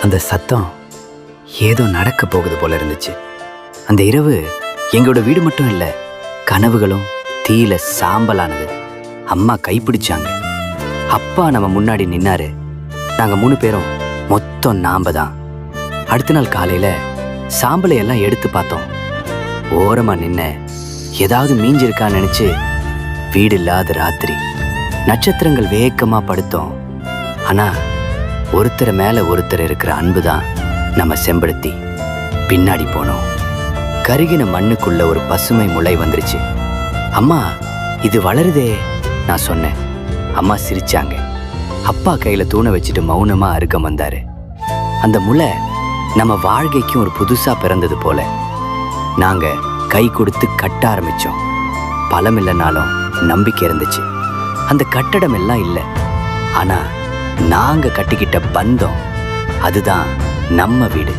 அந்த சத்தம் ஏதோ நடக்க போகுது போல இருந்துச்சு. அந்த இரவு எங்களோட வீடு மட்டும் இல்லை, கனவுகளும் தீயில சாம்பலானது. அம்மா கைப்பிடிச்சாங்க, அப்பா நம்ம முன்னாடி நின்னாரு. நாங்க 3 பேரும் மொத்தம் நாம தான். அடுத்த நாள் காலையில சாம்பலை எல்லாம் எடுத்து பார்த்தோம். ஓரமா நின்ன ஏதாவது மீஞ்சிருக்கான்னு நினைச்சு வீடு இல்லாத ராத்திரி நட்சத்திரங்கள் வேகமா படுத்தோம். ஆனா ஒருத்தர் மேல ஒருத்தர் இருக்கிற அன்புதான் நம்ம செம்படுத்தி. பின்னாடி போனோம். கருகின மண்ணுக்குள்ள ஒரு பசுமை முளை வந்துருச்சு. அம்மா, இது வளருதே நான் சொன்னேன். அம்மா சிரிச்சாங்க. அப்பா கையில தூண வச்சுட்டு மௌனமா அருகம் வந்தாரு. அந்த முளை நம்ம வாழ்க்கைக்கும் ஒரு புதுசா பிறந்தது போல. நாங்க கை கொடுத்து கட்ட ஆரம்பிச்சோம். பலம் இல்லைனாலும் நம்பிக்கை இருந்துச்சு. அந்த கட்டடம் எல்லாம் இல்லை, ஆனா நாங்க கட்டிக்கிட்ட பந்தம், அதுதான் நம்ம வீடு.